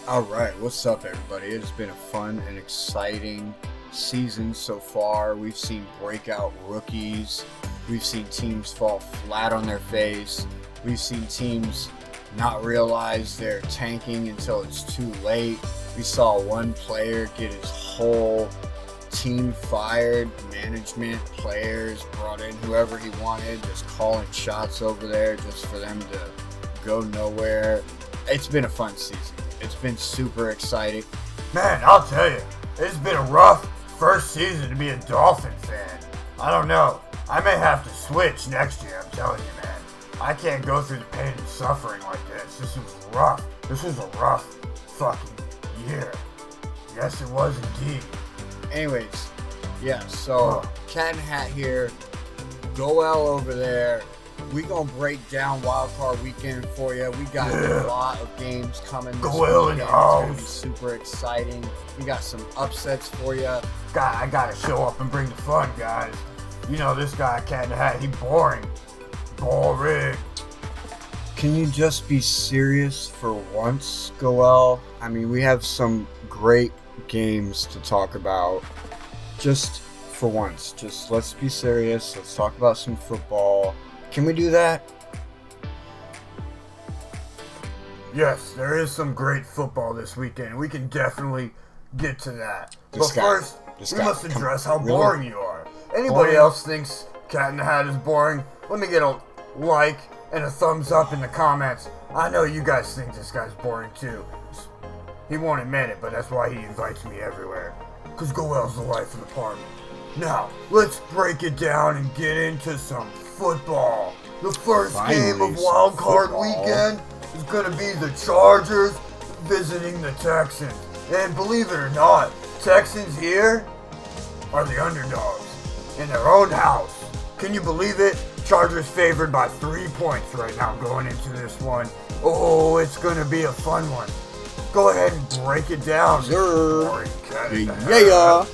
All right, what's up, everybody? It has been a fun and exciting season so far. We've seen breakout rookies. We've seen teams fall flat on their face. We've seen teams not realize they're tanking until it's too late. We saw one player get his whole team fired, management, players brought in whoever he wanted, just calling shots over there just for them to go nowhere. It's been a fun season. It's been super exciting. Man, I'll tell you, it's been a rough first season to be a Dolphin fan. I don't know. I may have to switch next year, I'm telling you, man. I can't go through the pain and suffering like this. This was rough. This was a rough fucking year. Yes, it was indeed. Anyways, yeah, so Cat and Hat here, Goel over there. We gonna break down Wildcard weekend for you. We got a lot of games coming this Goel in weekend. the It's house. gonna be super exciting. We got some upsets for you. I gotta show up and bring the fun, guys. You know this guy, Cat in the Hat, he boring. Boring. Can you just be serious for once, Goel? I mean, we have some great games to talk about. Just for once, just let's be serious. Let's talk about some football. Can we do that? Yes, there is some great football this weekend. We can definitely get to that. But first, we must address how boring you are. Anybody else thinks Cat in the Hat is boring? Let me get a like and a thumbs up in the comments. I know you guys think this guy's boring too. He won't admit it, but that's why he invites me everywhere. Because Goel's the life of the party. Now, let's break it down and get into some football. The first game of Wildcard weekend is going to be the Chargers visiting the Texans. And believe it or not, Texans here are the underdogs in their own house. Can you believe it? Chargers favored by 3 points right now going into this one. Oh, it's going to be a fun one. Go ahead and break it down. Yeah.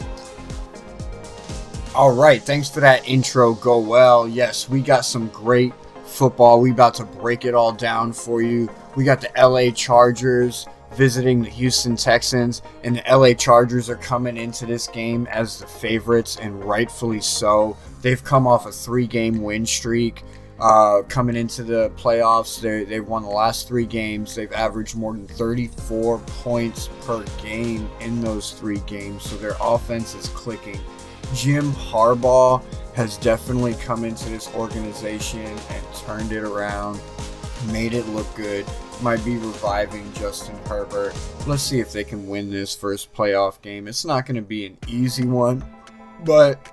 All right, thanks for that intro, Goel. Yes, we got some great football. We about to break it all down for you. We got the LA Chargers visiting the Houston Texans, and the LA Chargers are coming into this game as the favorites, and rightfully so. They've come off a 3-game win streak. Coming into the playoffs, they've won the last 3 games. They've averaged more than 34 points per game in those 3 games, so their offense is clicking. Jim Harbaugh has definitely come into this organization and turned it around, made it look good. Might be reviving Justin Herbert. Let's see if they can win this first playoff game. It's not going to be an easy one, but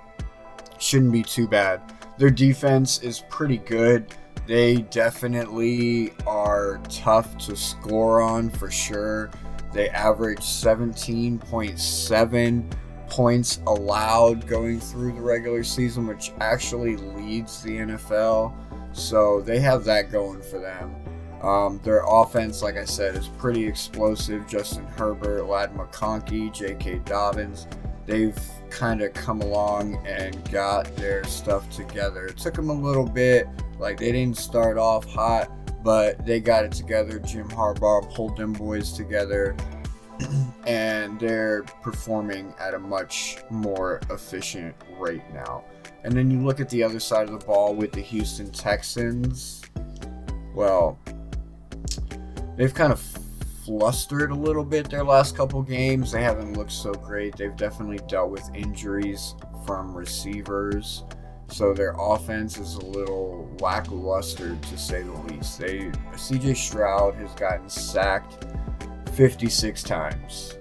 shouldn't be too bad. Their defense is pretty good. They definitely are tough to score on for sure. They average 17.7 points allowed going through the regular season, which actually leads the NFL. So they have that going for them. Their offense, like I said, is pretty explosive. Justin Herbert, Ladd McConkey, J.K. Dobbins, they've kind of come along and got their stuff together. It took them a little bit. Like, they didn't start off hot, but they got it together. Jim Harbaugh pulled them boys together, and they're performing at a much more efficient rate now. And then you look at the other side of the ball with the Houston Texans. Well, they've kind of flustered a little bit their last couple games. They haven't looked so great. They've definitely dealt with injuries from receivers, so their offense is a little lackluster to say the least. CJ Stroud has gotten sacked 56 times,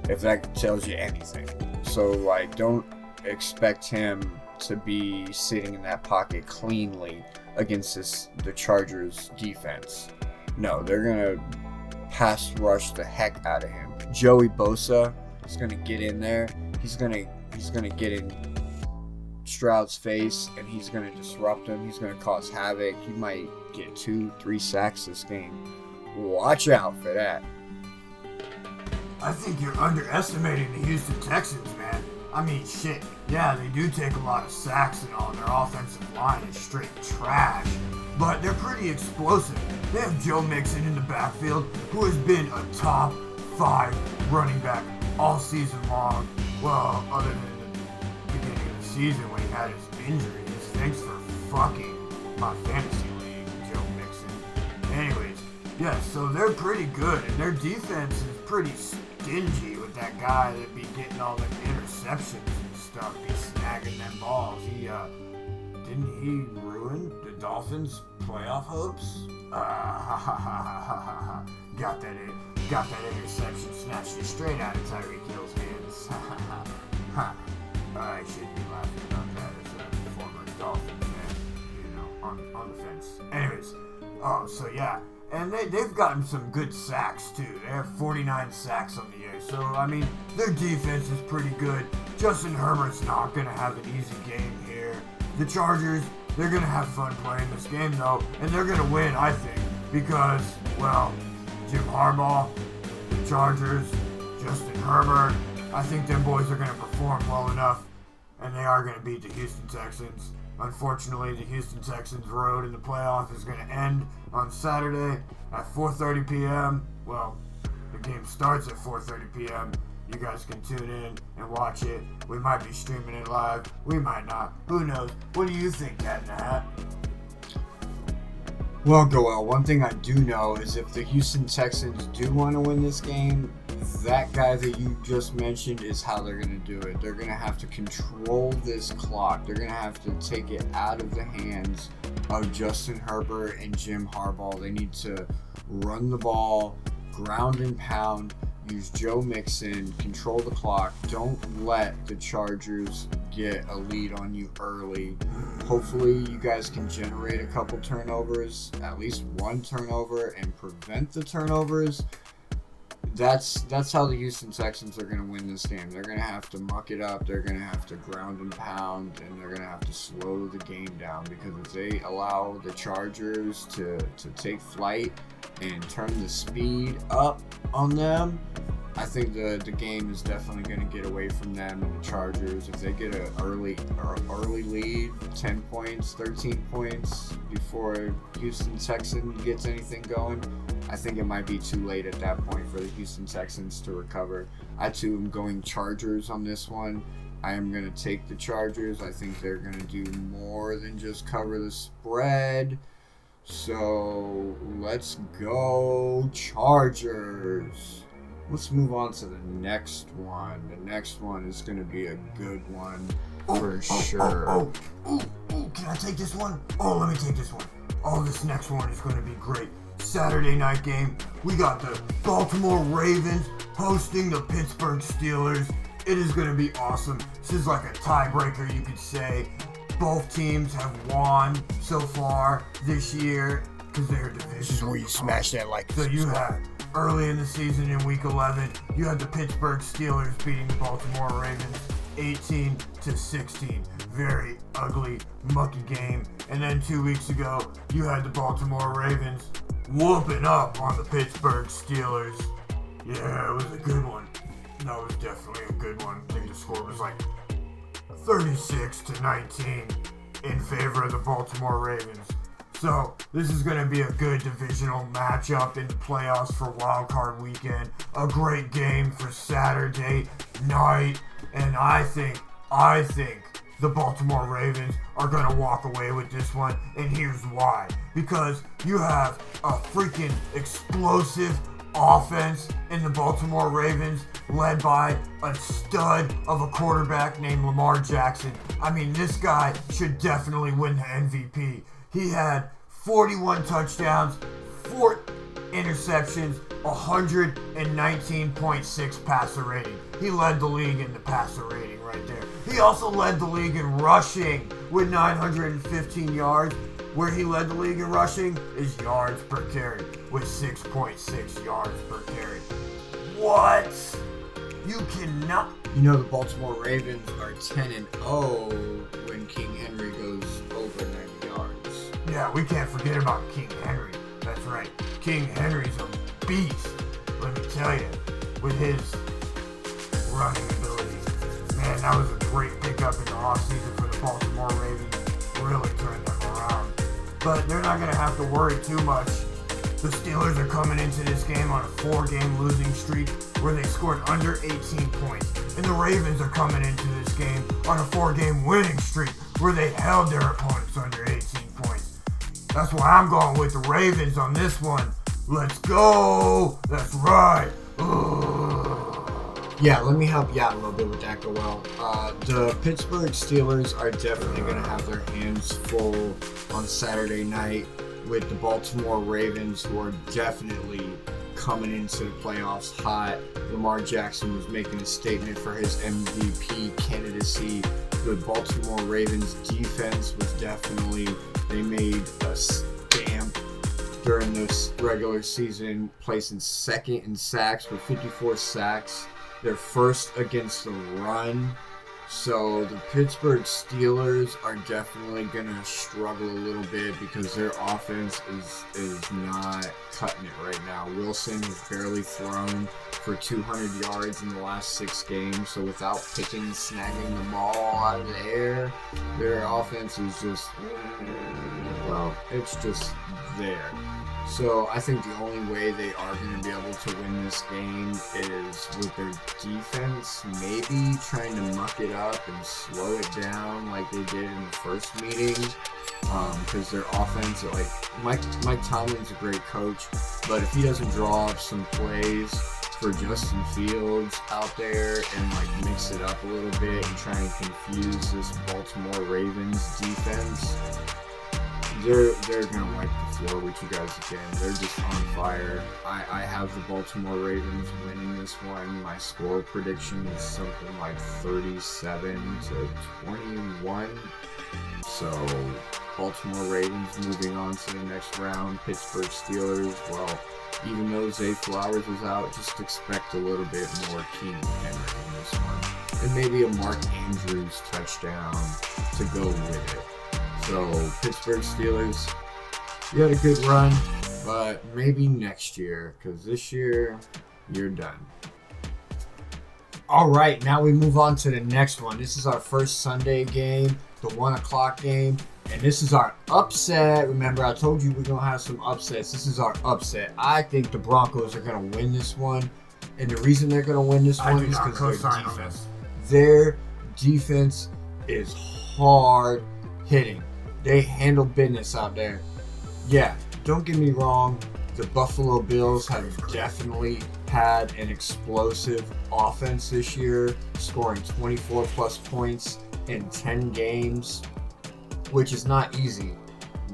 if that tells you anything. So, like, don't expect him to be sitting in that pocket cleanly against the Chargers defense. No, they're gonna pass rush the heck out of him. Joey Bosa is gonna get in there. He's gonna get in Stroud's face, and he's gonna disrupt him. He's gonna cause havoc. He might get 2-3 sacks this game. Watch out for that. I think you're underestimating the Houston Texans, man. I mean, shit. Yeah, they do take a lot of sacks and all. Their offensive line is straight trash. But they're pretty explosive. They have Joe Mixon in the backfield, who has been a top 5 running back all season long. Well, other than the beginning of the season when he had his injuries. Thanks for fucking my fantasy league, Joe Mixon. Anyways, yeah, so they're pretty good, and their defense is pretty stingy with that guy that be getting all them interceptions and stuff, be snagging them balls. Didn't he ruin the Dolphins' playoff hopes? Got that interception snatched it straight out of Tyreek Hill's hands. I shouldn't be laughing about that as a former Dolphin fan, on the fence. Anyways, so yeah, and they've gotten some good sacks too. They have 49 sacks on the year, so I mean their defense is pretty good. Justin Herbert's not gonna have an easy game here. The Chargers, they're gonna have fun playing this game though, and they're gonna win, I think, because well, Jim Harbaugh, the Chargers, Justin Herbert. I think them boys are going to perform well enough, and they are going to beat the Houston Texans. Unfortunately, the Houston Texans' road in the playoff is going to end on Saturday at 4:30 p.m. Well, the game starts at 4:30 p.m. You guys can tune in and watch it. We might be streaming it live. We might not. Who knows? What do you think, Cat in the Hat? Well, Goel, one thing I do know is if the Houston Texans do want to win this game, that guy that you just mentioned is how they're going to do it. They're going to have to control this clock. They're going to have to take it out of the hands of Justin Herbert and Jim Harbaugh. They need to run the ball, ground and pound, use Joe Mixon, control the clock. Don't let the Chargers get a lead on you early. Hopefully you guys can generate a couple turnovers, at least one turnover, and prevent the turnovers. That's how the Houston Texans are going to win this game. They're going to have to muck it up. They're going to have to ground and pound, and they're going to have to slow the game down, because if they allow the Chargers to take flight and turn the speed up on them, I think the game is definitely going to get away from them and the Chargers. If they get an early lead, 10 points, 13 points before Houston Texans gets anything going, I think it might be too late at that point for the Houston Texans to recover. I too am going Chargers on this one. I am going to take the Chargers. I think they're going to do more than just cover the spread. So let's go Chargers. Let's move on to the next one. The next one is going to be a good one for sure. Can I take this one? Let me take this one. This next one is going to be great. Saturday night game. We got the Baltimore Ravens hosting the Pittsburgh Steelers. It is going to be awesome. This is like a tiebreaker, you could say. Both teams have won so far this year because they're division. This is where you smash that like. So you had early in the season in Week 11, you had the Pittsburgh Steelers beating the Baltimore Ravens 18-16. Very ugly, mucky game. And then 2 weeks ago, you had the Baltimore Ravens whooping up on the Pittsburgh Steelers. Yeah, it was a good one. That was definitely a good one. I think the score was like 36-19 in favor of the Baltimore Ravens. So this is going to be a good divisional matchup in the playoffs for Wildcard weekend. A great game for Saturday night. And I think the Baltimore Ravens are going to walk away with this one. And here's why. Because you have a freaking explosive offense in the Baltimore Ravens led by a stud of a quarterback named Lamar Jackson. I mean, this guy should definitely win the MVP. He had 41 touchdowns, 4 interceptions, 119.6 passer rating. He led the league in the passer rating right there. He also led the league in rushing with 915 yards. Where he led the league in rushing is yards per carry with 6.6 yards per carry. What? You cannot. You know the Baltimore Ravens are 10-0 when King Henry goes over 90 yards. Yeah, we can't forget about King Henry. That's right. King Henry's a beast. Let me tell you, with his running ability. Man, that was a great pickup in the offseason for the Baltimore Ravens. Really turned them around. But they're not going to have to worry too much. The Steelers are coming into this game on a 4-game losing streak. where they scored under 18 points. And the Ravens are coming into this game on a 4-game winning streak where they held their opponents under 18 points. That's why I'm going with the Ravens on this one. Let's go! That's right! Yeah, let me help you out a little bit with that, Goel. The Pittsburgh Steelers are definitely going to have their hands full on Saturday night with the Baltimore Ravens, who are definitely coming into the playoffs hot. Lamar Jackson was making a statement for his MVP candidacy. The Baltimore Ravens defense was definitely, they made a stamp during this regular season, placing second in sacks with 54 sacks. They're first against the run. So the Pittsburgh Steelers are definitely going to struggle a little bit because their offense is not cutting it right now. Wilson has barely thrown for 200 yards in the last 6 games. So without snagging the ball out of the air, their offense is just, well, it's just there. So I think the only way they are going to be able to win this game is with their defense maybe trying to muck it up and slow it down like they did in the first meeting. Because their offense, like Mike Tomlin's a great coach, but if he doesn't draw up some plays for Justin Fields out there and like mix it up a little bit and try and confuse this Baltimore Ravens defense, they're gonna wipe the floor with you guys again. They're just on fire. I have the Baltimore Ravens winning this one. My score prediction is something like 37-21. So Baltimore Ravens moving on to the next round. Pittsburgh Steelers, well, even though Zay Flowers is out, just expect a little bit more Keenan Henry in this one. And maybe a Mark Andrews touchdown to go with it. So, Pittsburgh Steelers, you had a good run, but maybe next year, because this year, you're done. All right, now we move on to the next one. This is our first Sunday game, the 1 o'clock game, and this is our upset. Remember, I told you we're going to have some upsets. This is our upset. I think the Broncos are going to win this one, and the reason they're going to win this one is because their defense. Their defense is hard hitting. They handle business out there. Yeah, don't get me wrong. The Buffalo Bills have definitely had an explosive offense this year, scoring 24-plus points in 10 games, which is not easy.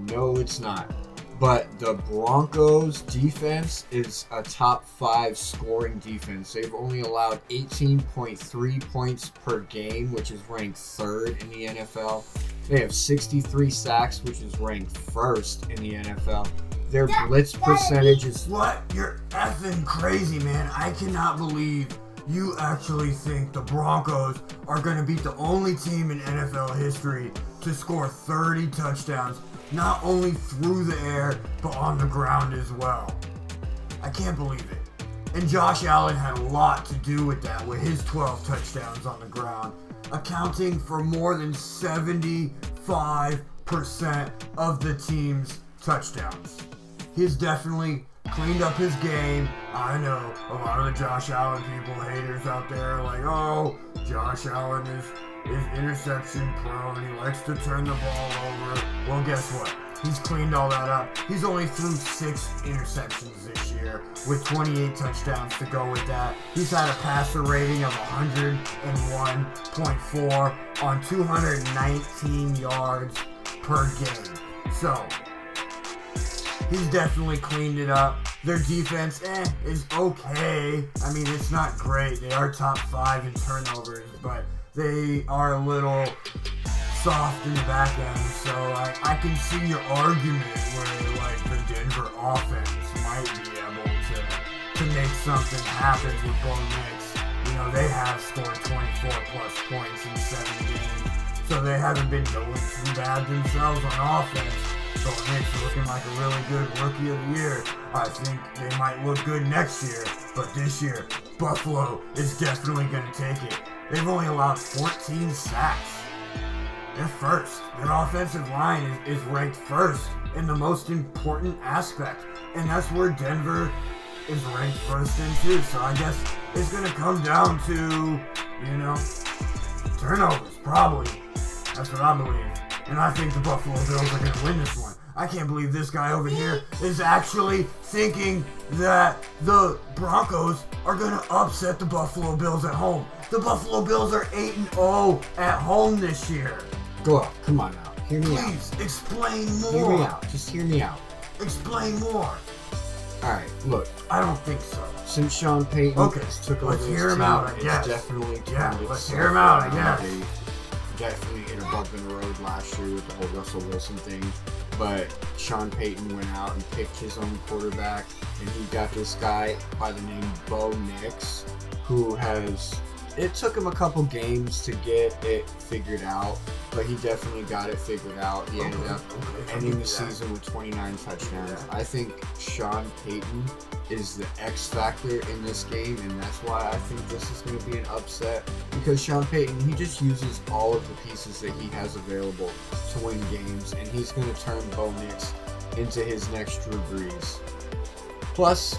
No, it's not. But the Broncos defense is a top 5 scoring defense. They've only allowed 18.3 points per game, which is ranked 3rd in the NFL. They have 63 sacks, which is ranked 1st in the NFL. Their blitz percentage is... What? You're effing crazy, man. I cannot believe you actually think the Broncos are going to beat the only team in NFL history to score 30 touchdowns, not only through the air, but on the ground as well. I can't believe it. And Josh Allen had a lot to do with that, with his 12 touchdowns on the ground, accounting for more than 75% of the team's touchdowns. He's definitely cleaned up his game. I know a lot of the Josh Allen people, haters out there, are like, oh, Josh Allen is interception prone. He likes to turn the ball over. Well, guess what? He's cleaned all that up. He's only threw 6 interceptions this year with 28 touchdowns to go with that. He's had a passer rating of 101.4 on 219 yards per game. So, he's definitely cleaned it up. Their defense, is okay. I mean, it's not great. They are top 5 in turnovers, but they are a little soft in the back end, so I can see your argument where like the Denver offense might be able to make something happen with Bo Nix. You know, they have scored 24 plus points in 7 games, so they haven't been doing too bad themselves on offense. Bo Nix is looking like a really good rookie of the year. I think they might look good next year, but this year, Buffalo is definitely going to take it. They've only allowed 14 sacks. They're first. Their offensive line is ranked first in the most important aspect. And that's where Denver is ranked first in too. So I guess it's going to come down to, turnovers, probably. That's what I believe. And I think the Buffalo Bills are going to win this one. I can't believe this guy over here is actually thinking that the Broncos are going to upset the Buffalo Bills at home. The Buffalo Bills are 8-0 at home this year. Go up. Come on now. Hear me out. Please, explain more. Hear me out. Just hear me out. Explain more. Alright, look. I don't think so. Since Sean Payton took over let's hear him out, I guess. It's definitely let's hear him out, I guess. Definitely hit a bump in the road last year with the whole Russell Wilson thing. But Sean Payton went out and picked his own quarterback, and he got this guy by the name Bo Nix, who has... It took him a couple games to get it figured out, but he definitely got it figured out. He ended up ending the season with 29 touchdowns. I think Sean Payton is the X factor in this game, and that's why I think this is going to be an upset. Because Sean Payton, he just uses all of the pieces that he has available to win games, and he's going to turn Bo Nix into his next Drew Brees. Plus,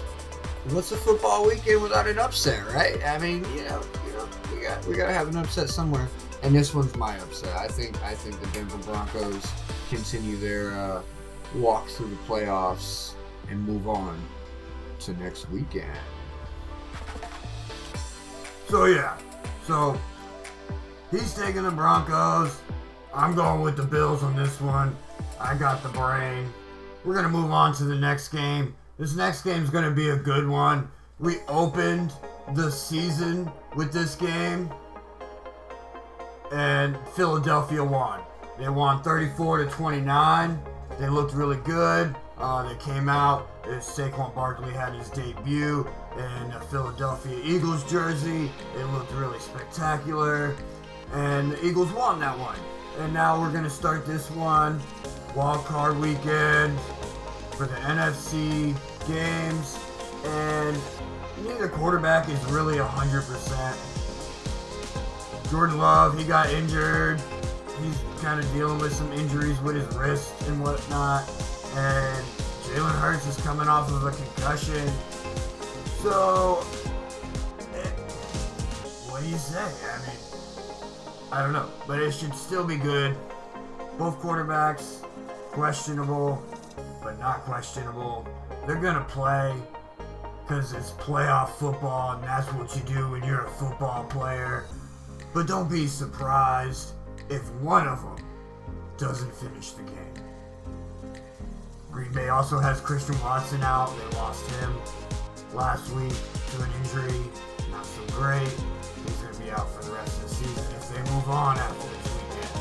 what's a football weekend without an upset, right? I mean, we gotta have an upset somewhere, and this one's my upset. I think the Denver Broncos continue their walk through the playoffs and move on to next weekend. So he's taking the Broncos. I'm going with the Bills on this one. I got the brain. We're gonna move on to the next game. This next game is gonna be a good one. We opened the season with this game, and Philadelphia won. They won 34-29. They looked really good. They came out as Saquon Barkley had his debut in a Philadelphia Eagles jersey. It looked really spectacular, and the Eagles won that one. And now we're going to start this one, Wildcard weekend, for the NFC games, and neither quarterback is really 100%. Jordan Love, he got injured. He's kind of dealing with some injuries with his wrist and whatnot. And Jalen Hurts is coming off of a concussion. So, what do you say? I mean, I don't know. But it should still be good. Both quarterbacks, questionable, but not questionable. They're going to play because it's playoff football, and that's what you do when you're a football player. But don't be surprised if one of them doesn't finish the game. Green Bay also has Christian Watson out. They lost him last week to an injury. Not so great. He's going to be out for the rest of the season if they move on after this weekend.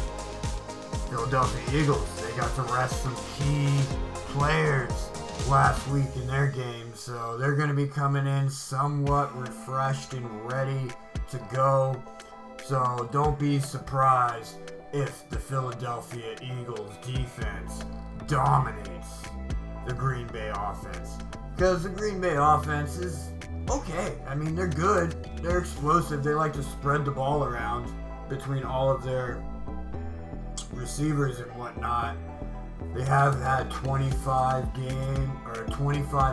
Philadelphia Eagles, they got to rest some key players last week in their game, so they're going to be coming in somewhat refreshed and ready to go. So don't be surprised if the Philadelphia Eagles defense dominates the Green Bay offense. Because the Green Bay offense is okay. I mean, they're good. They're explosive. They like to spread the ball around between all of their receivers and whatnot. They have had 25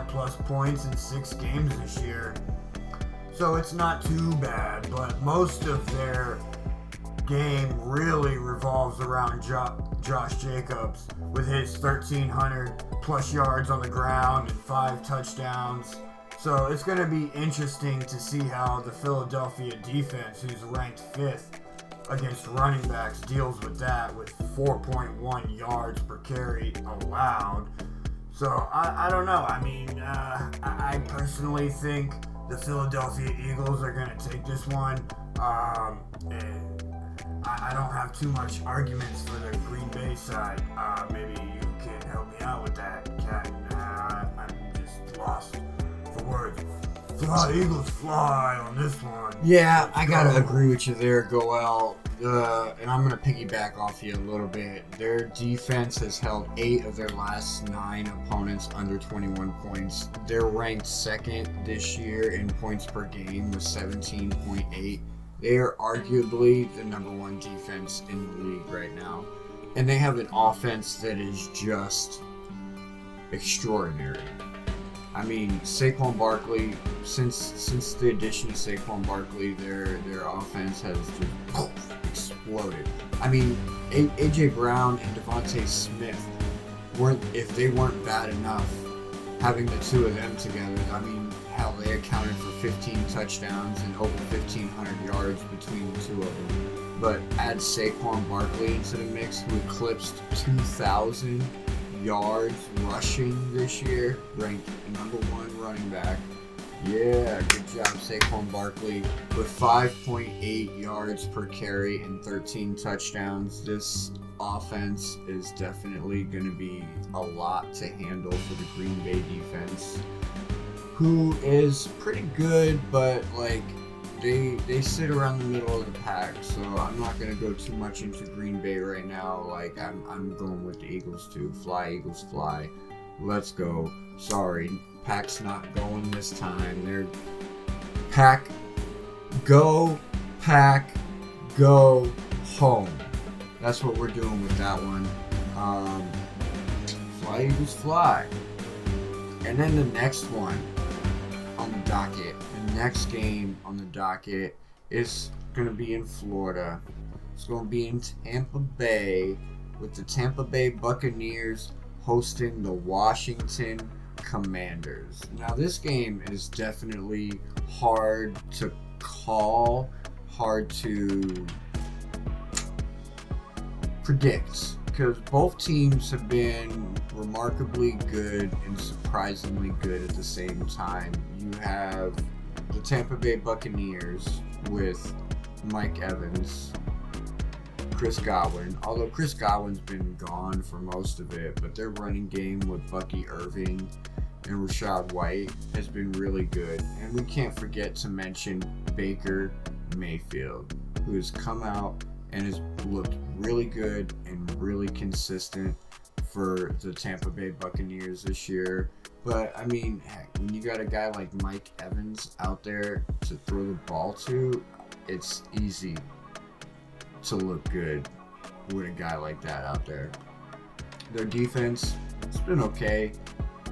plus points in 6 games this year. So it's not too bad, but most of their game really revolves around Josh Jacobs with his 1,300 plus yards on the ground and 5 touchdowns. So it's going to be interesting to see how the Philadelphia defense, who's ranked 5th against running backs, deals with that with 4.1 yards per carry allowed. So I don't know. I mean, I personally think the Philadelphia Eagles are going to take this one. And I don't have too much arguments for the Green Bay side. Maybe you can help me out with that, Cat. I'm just lost for words. Fly, Eagles fly on this one. Yeah, I gotta agree with you there, Goel. And I'm gonna piggyback off you a little bit. Their defense has held 8 of their last 9 opponents under 21 points. They're ranked 2nd this year in points per game with 17.8. They are arguably the number 1 defense in the league right now. And they have an offense that is just extraordinary. I mean, Saquon Barkley, since the addition of Saquon Barkley, their offense has just exploded. I mean, A.J. Brown and Devontae Smith if they weren't bad enough, having the two of them together, I mean, hell, they accounted for 15 touchdowns and over 1,500 yards between the two of them. But add Saquon Barkley into the mix, who eclipsed 2,000 yards rushing this year, ranked #1 running back. Yeah, good job, Saquon Barkley. With 5.8 yards per carry and 13 touchdowns, this offense is definitely going to be a lot to handle for the Green Bay defense, who is pretty good, but like they sit around the middle of the pack. So I'm not going to go too much into Green Bay right now. Like I'm going with the Eagles too. Fly Eagles fly. Let's go. Sorry, Pack's not going this time. They're Pack go home. That's what we're doing with that one. Fly Eagles fly. And then the next one on the docket, the next game on the docket is going to be in Florida. It's going to be in Tampa Bay, with the Tampa Bay Buccaneers hosting the Washington Commanders. Now this game is definitely hard to call, hard to predict, because both teams have been remarkably good and surprisingly good at the same time. You have the Tampa Bay Buccaneers with Mike Evans, Chris Godwin, although Chris Godwin's been gone for most of it, but their running game with Bucky Irving and Rashad White has been really good. And we can't forget to mention Baker Mayfield, who has come out and has looked really good and really consistent for the Tampa Bay Buccaneers this year. But, I mean, heck, when you got a guy like Mike Evans out there to throw the ball to, it's easy to look good with a guy like that out there. Their defense, it's been okay,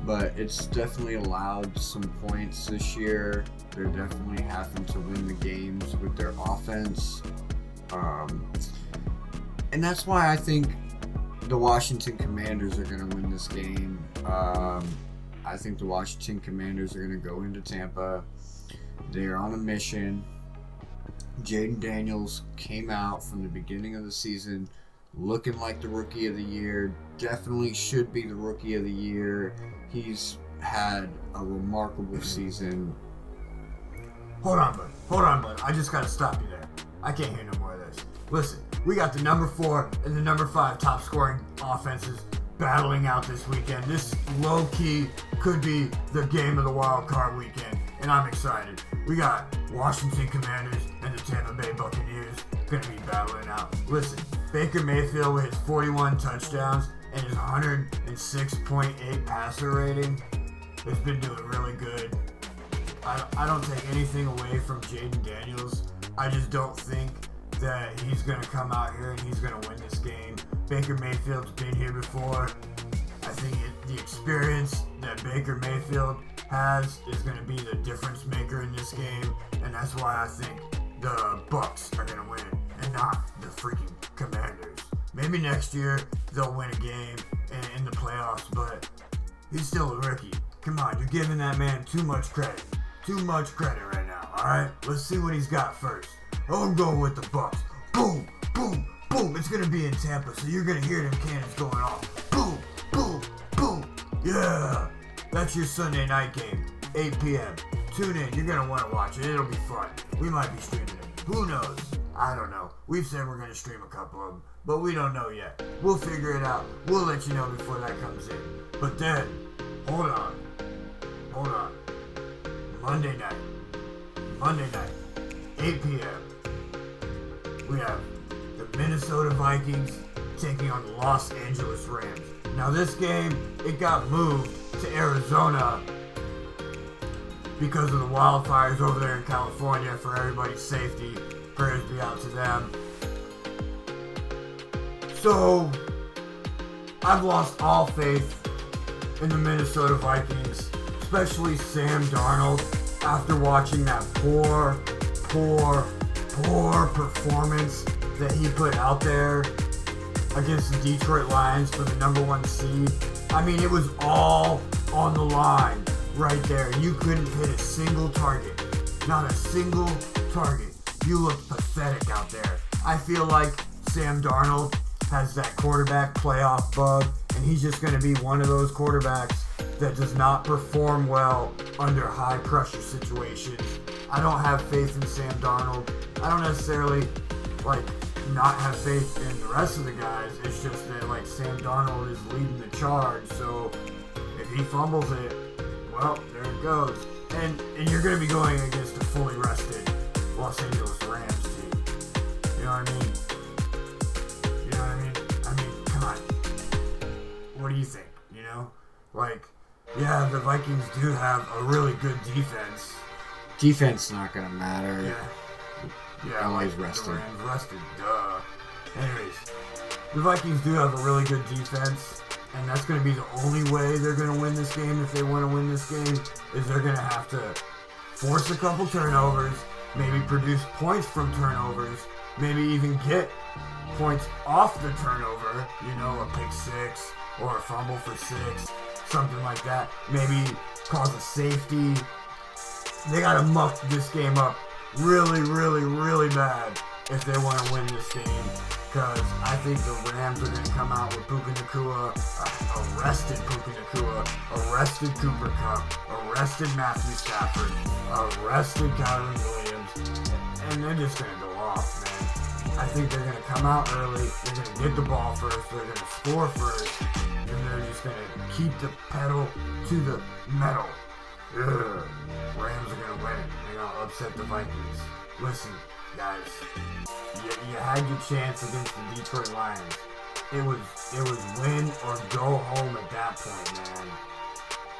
but it's definitely allowed some points this year. They're definitely having to win the games with their offense. And that's why I think the Washington Commanders are going to win this game. I think the Washington Commanders are going to go into Tampa. They're on a mission. Jaden Daniels came out from the beginning of the season looking like the Rookie of the Year. Definitely should be the Rookie of the Year. He's had a remarkable season. Hold on, bud. I just got to stop you there. I can't hear no more of this. Listen, we got the number 4 and the number 5 top scoring offenses battling out this weekend. This low-key could be the game of the Wildcard weekend, and I'm excited. We got Washington Commanders and the Tampa Bay Buccaneers going to be battling out. Listen, Baker Mayfield with his 41 touchdowns and his 106.8 passer rating has been doing really good. I don't take anything away from Jaden Daniels. I just don't think that he's going to come out here and he's going to win this game. Baker Mayfield's been here before. I think the experience that Baker Mayfield has is going to be the difference maker in this game, and that's why I think the Bucs are going to win and not the freaking Commanders. Maybe next year they'll win a game in the playoffs, but he's still a rookie. Come on, you're giving that man too much credit. Too much credit right now, alright? Let's see what he's got first. I'm going with the Bucs. Boom, boom, boom. It's going to be in Tampa, so you're going to hear them cannons going off. Boom, boom, boom. Yeah. That's your Sunday night game, 8 p.m. Tune in. You're going to want to watch it. It'll be fun. We might be streaming it. Who knows? I don't know. We've said we're going to stream a couple of them, but we don't know yet. We'll figure it out. We'll let you know before that comes in. But then, hold on. Monday night, 8 p.m. We have the Minnesota Vikings taking on the Los Angeles Rams. Now this game, it got moved to Arizona because of the wildfires over there in California. For everybody's safety, prayers be out to them. So, I've lost all faith in the Minnesota Vikings, especially Sam Darnold, after watching that poor performance that he put out there against the Detroit Lions for the number 1 seed. I mean, it was all on the line right there. You couldn't hit a single target. Not a single target. You looked pathetic out there. I feel like Sam Darnold has that quarterback playoff bug, and he's just going to be one of those quarterbacks that does not perform well under high pressure situations. I don't have faith in Sam Darnold. I don't necessarily not have faith in the rest of the guys. It's just that Sam Darnold is leading the charge, so if he fumbles it, well, there it goes. And you're going to be going against a fully rested Los Angeles Rams team. You know what I mean? I mean, come on. What do you think? You know? Yeah, the Vikings do have a really good defense. Defense not going to matter. Yeah, LA's rested. The Rams rested, duh. Anyways, the Vikings do have a really good defense, and that's going to be the only way they're going to win this game if they want to win this game, is they're going to have to force a couple turnovers, maybe produce points from turnovers, maybe even get points off the turnover, a pick 6 or a fumble for 6, something like that. Maybe cause a safety. They got to muck this game up really, really, really bad if they want to win this game, because I think the Rams are going to come out with Puka Nacua, arrested Puka Nacua, arrested Cooper Kupp, arrested Matthew Stafford, arrested Kyron Williams, and they're just going to go off, man. I think they're going to come out early, they're going to get the ball first, they're going to score first, and they're just going to keep the pedal to the metal. Ugh. Rams are going to win it. They're going to upset the Vikings. Listen, guys, you had your chance against the Detroit Lions. It was win or go home at that point, man.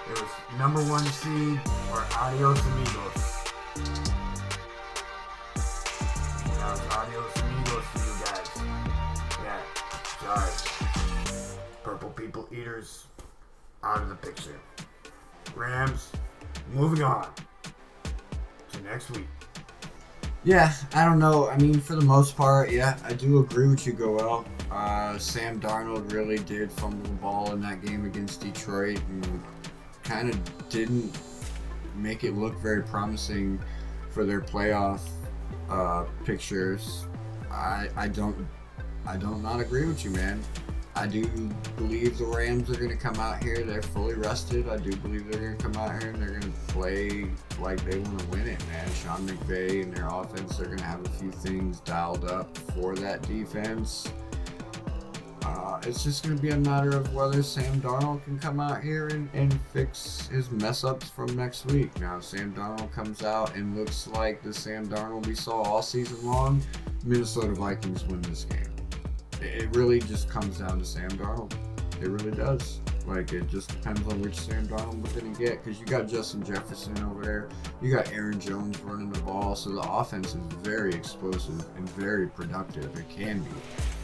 It was number 1 seed or adios amigos. That was adios amigos for you guys. Yeah, sorry. Purple people eaters out of the picture. Rams, moving on to next week. Yeah, I don't know. I mean, for the most part, yeah, I do agree with you, Goel. Sam Darnold really did fumble the ball in that game against Detroit and kind of didn't make it look very promising for their playoff pictures. I don't not agree with you, man. I do believe the Rams are going to come out here. They're fully rested. I do believe they're going to come out here and they're going to play like they want to win it, man. Sean McVay and their offense, they're going to have a few things dialed up for that defense. It's just going to be a matter of whether Sam Darnold can come out here and fix his mess-ups from next week. Now, if Sam Darnold comes out and looks like the Sam Darnold we saw all season long, Minnesota Vikings win this game. It really just comes down to Sam Darnold. It really does. It just depends on which Sam Darnold we're going to get, because you got Justin Jefferson over there. You got Aaron Jones running the ball, so the offense is very explosive and very productive. It can be.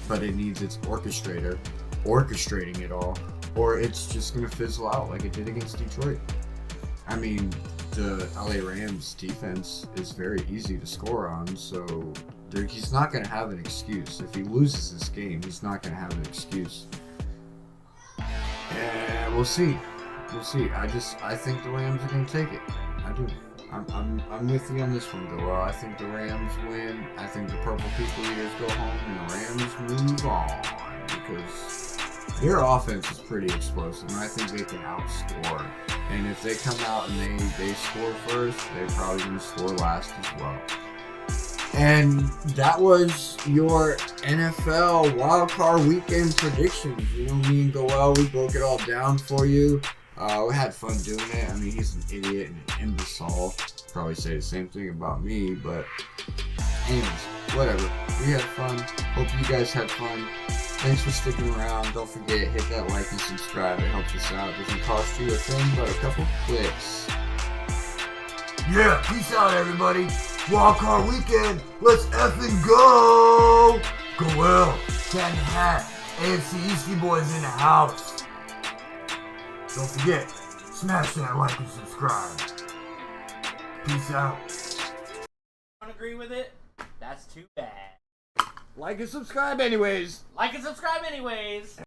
But it needs its orchestrator orchestrating it all, or it's just going to fizzle out like it did against Detroit. I mean, the LA Rams defense is very easy to score on, so he's not going to have an excuse. If he loses this game, he's not going to have an excuse. And we'll see. We'll see. I think the Rams are going to take it. I do. I'm with you on this one, Goel. I think the Rams win. I think the Purple People Eaters go home and the Rams move on, because their offense is pretty explosive, and I think they can outscore. And if they come out and they score first, they're probably going to score last as well. And that was your NFL Wildcard Weekend predictions. Me and Goel, we broke it all down for you. We had fun doing it. I mean, he's an idiot and an imbecile. Probably say the same thing about me, but anyways, whatever. We had fun. Hope you guys had fun. Thanks for sticking around. Don't forget, hit that like and subscribe. It helps us out. It doesn't cost you a thing but a couple clicks. Yeah, peace out, everybody. Wildcard Weekend. Let's effing go. Goel, Cat and Hat, AFC EASTIE Boys in the house. Don't forget, Smash that like and subscribe. Peace out. Don't agree with it? That's too bad. Like and subscribe anyways. Like and subscribe anyways.